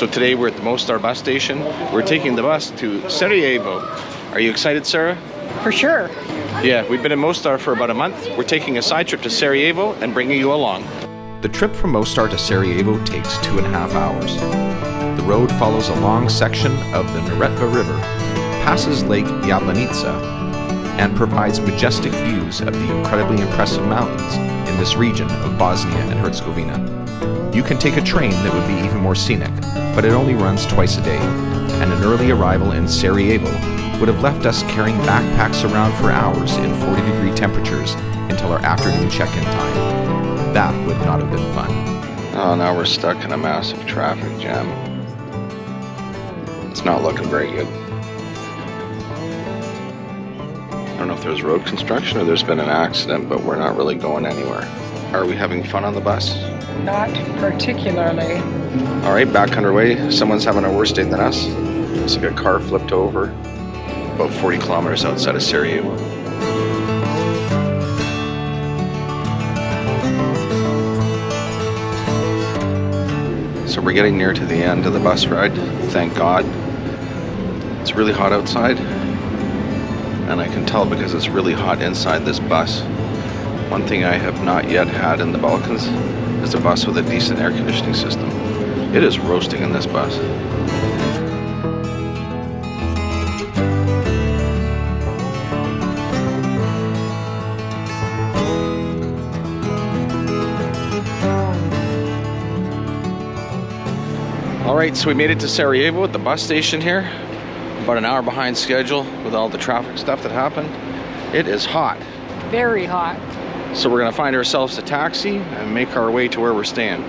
So today we're at the Mostar bus station. We're taking the bus to Sarajevo. Are you excited, Sarah? For sure. Yeah, we've been in Mostar for about a month. We're taking a side trip to Sarajevo and bringing you along. The trip from Mostar to Sarajevo takes 2.5 hours. The road follows a long section of the Neretva River, passes Lake Jablanica, and provides majestic views of the incredibly impressive mountains in this region of Bosnia and Herzegovina. You can take a train that would be even more scenic, but it only runs twice a day, and an early arrival in Sarajevo would have left us carrying backpacks around for hours in 40-degree temperatures until our afternoon check-in time. That would not have been fun. Oh, now we're stuck in a massive traffic jam. It's not looking very good. I don't know if there's road construction or there's been an accident, but we're not really going anywhere. Are we having fun on the bus? Not particularly. All right, back underway. Someone's having a worse day than us. Looks like a car flipped over about 40 kilometers outside of Sarajevo. So we're getting near to the end of the bus ride, thank God. It's really hot outside, and I can tell because it's really hot inside this bus. One thing I have not yet had in the Balkans is a bus with a decent air conditioning system. It is roasting in this bus. All right, so we made it to Sarajevo at the bus station here. About an hour behind schedule with all the traffic stuff that happened. It is hot. Very hot. So we're gonna find ourselves a taxi and make our way to where we're staying.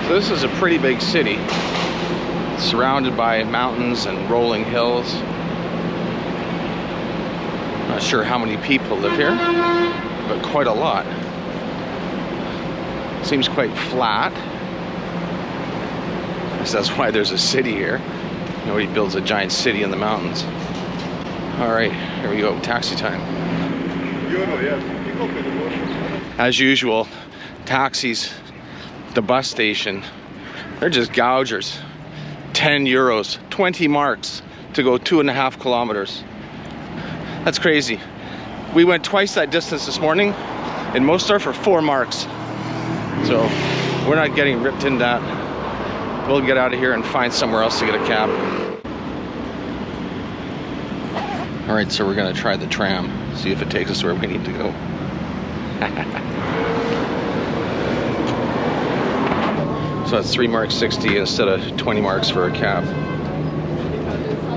So this is a pretty big city. It's surrounded by mountains and rolling hills. Not sure how many people live here, but quite a lot. Seems quite flat. I guess that's why there's a city here. Nobody builds a giant city in the mountains. All right, here we go, taxi time. As usual, taxis, the bus station, they're just gougers. 10 euros, 20 marks to go 2.5 kilometers. That's crazy. We went twice that distance this morning in Mostar for 4 marks. So we're not getting ripped in that. We'll get out of here and find somewhere else to get a cab. All right, so we're gonna try the tram, see if it takes us where we need to go. So it's 3 marks 60 instead of 20 marks for a cab.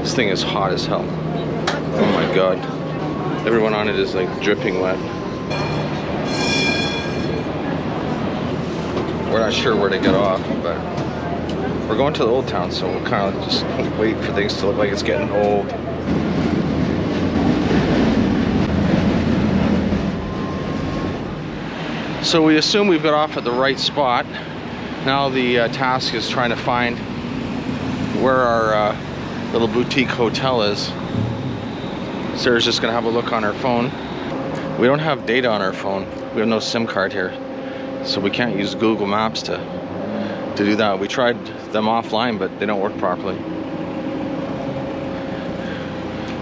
This thing is hot as hell. Oh my God. Everyone on it is like dripping wet. We're not sure where to get off, but we're going to the old town, so we'll kind of just wait for things to look like it's getting old. So we assume we've got off at the right spot. Now the task is trying to find where our little boutique hotel is. Sarah's just gonna have a look on her phone. We don't have data on our phone. We have no SIM card here, so we can't use Google Maps to do that. We tried them offline, but they don't work properly.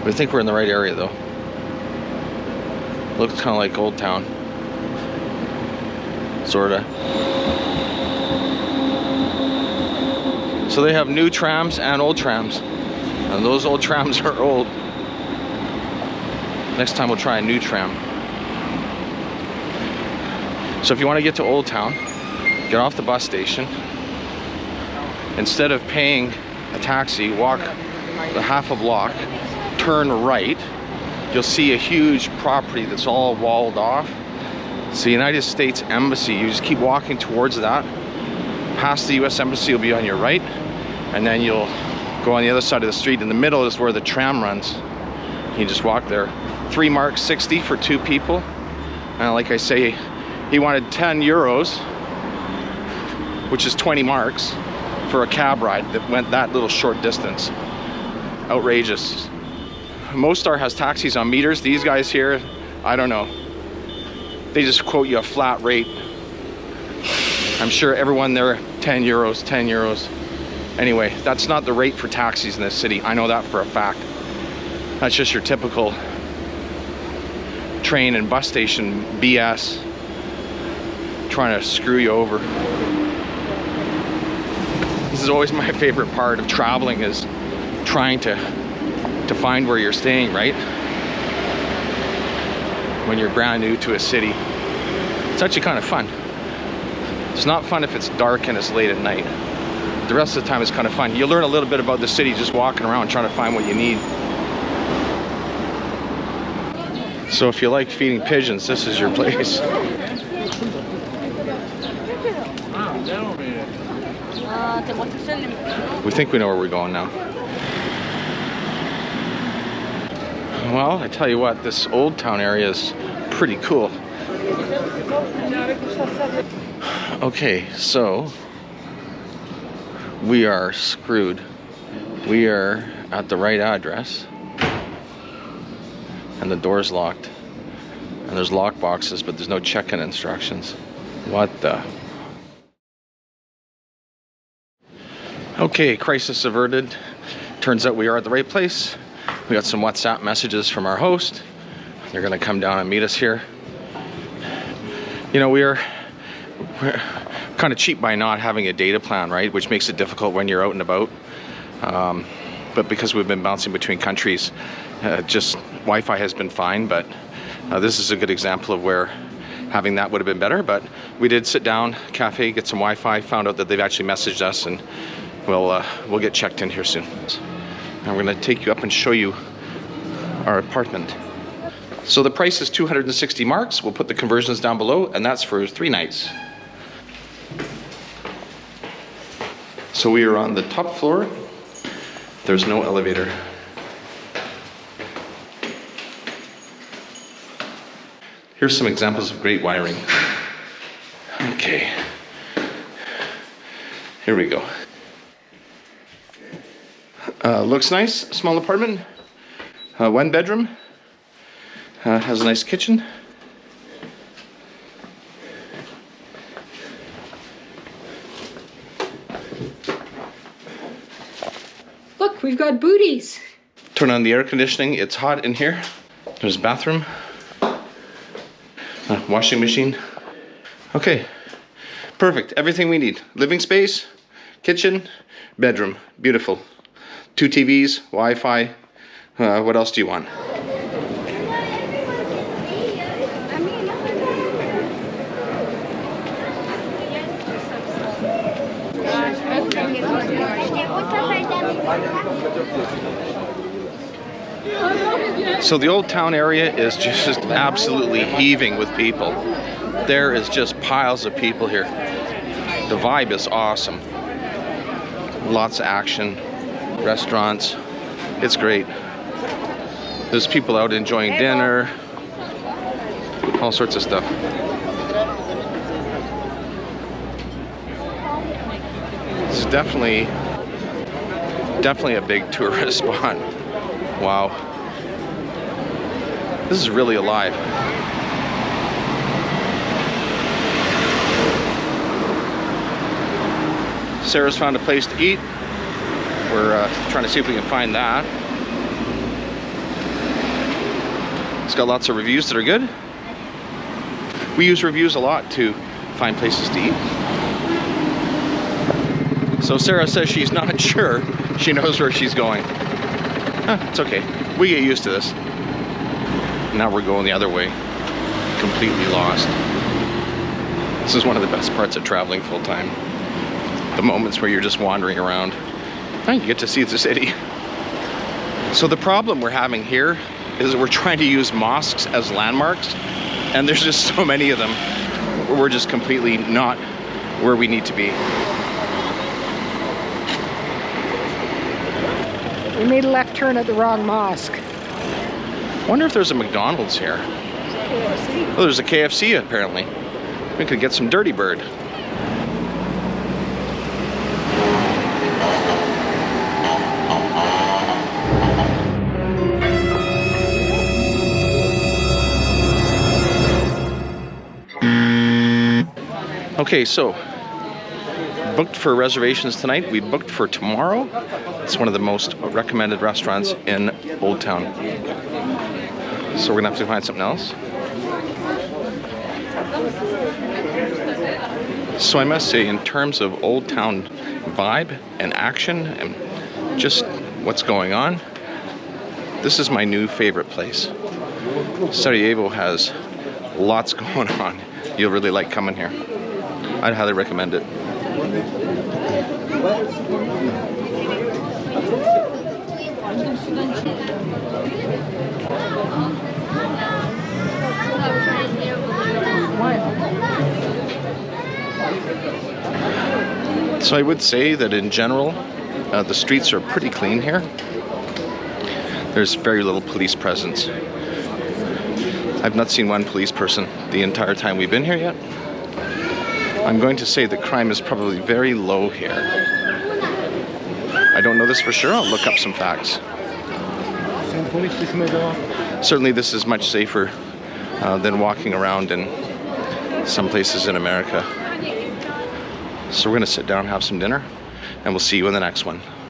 We think we're in the right area though. Looks kind of like Old Town. Sorta. So they have new trams and old trams. And those old trams are old. Next time we'll try a new tram. So if you want to get to Old Town, get off the bus station. Instead of paying a taxi, walk the half a block, turn right. You'll see a huge property that's all walled off. It's the United States Embassy. You just keep walking towards that. Past the US Embassy, you'll be on your right, and then you'll go on the other side of the street. In the middle is where the tram runs. You just walk there. 3 marks 60 for 2 people. And like I say, he wanted 10 euros, which is 20 marks, for a cab ride that went that little short distance. Outrageous. Mostar has taxis on meters. These guys here, I don't know. They just quote you a flat rate. I'm sure everyone there, 10 euros, 10 euros. Anyway, that's not the rate for taxis in this city. I know that for a fact. That's just your typical train and bus station BS, trying to screw you over. This is always my favorite part of traveling, is trying to find where you're staying, right? When you're brand new to a city. It's actually kind of fun. It's not fun if it's dark and it's late at night. The rest of the time it's kind of fun. You learn a little bit about the city just walking around trying to find what you need. So if you like feeding pigeons, this is your place. We think we know where we're going now. Well, I tell you what, this old town area is pretty cool. Okay, so we are screwed. We are at the right address, and the door's locked. And there's lock boxes, but there's no check-in instructions. What the? Okay, crisis averted. Turns out we are at the right place. We got some WhatsApp messages from our host. They're gonna come down and meet us here. You know, we're kind of cheap by not having a data plan, right? Which makes it difficult when you're out and about. But because we've been bouncing between countries, just Wi-Fi has been fine, but this is a good example of where having that would have been better. But we did sit down, cafe, get some Wi-Fi, found out that they've actually messaged us, and we'll get checked in here soon. I'm gonna take you up and show you our apartment. So the price is 260 marks. We'll put the conversions down below, and that's for 3 nights. So we are on the top floor. There's no elevator. Here's some examples of great wiring. Okay. Here we go. Looks nice, small apartment. 1 bedroom. Has a nice kitchen. Look, we've got booties. Turn on the air conditioning. It's hot in here. There's a bathroom. Washing machine. Okay, perfect. Everything we need. Living space, kitchen, bedroom. Beautiful. 2 TVs, Wi-Fi. What else do you want? So the old town area is just absolutely heaving with people. There is just piles of people here. The vibe is awesome. Lots of action, restaurants. It's great. There's people out enjoying dinner, all sorts of stuff. This is definitely a big tourist spot. Wow. This is really alive. Sarah's found a place to eat. We're trying to see if we can find that. It's got lots of reviews that are good. We use reviews a lot to find places to eat. So Sarah says she's not sure she knows where she's going. It's okay. We get used to this. Now we're going the other way. Completely lost. This is one of the best parts of traveling full time. The moments where you're just wandering around. And you get to see the city. So the problem we're having here is that we're trying to use mosques as landmarks, and there's just so many of them. We're just completely not where we need to be. We made a left turn at the wrong mosque. Wonder if there's a McDonald's here. Oh, there's a KFC apparently. We could get some Dirty Bird. Okay, so booked for reservations tonight. We booked for tomorrow. It's one of the most recommended restaurants in Old Town. So we're gonna have to find something else. So I must say, in terms of Old Town vibe and action and just what's going on, this is my new favorite place. Sarajevo has lots going on. You'll really like coming here. I'd highly recommend it. So I would say that in general, the streets are pretty clean here. There's very little police presence. I've not seen one police person the entire time we've been here yet. I'm going to say that crime is probably very low here. I don't know this for sure. I'll look up some facts. Certainly this is much safer than walking around in some places in America. So we're going to sit down and have some dinner, and we'll see you in the next one.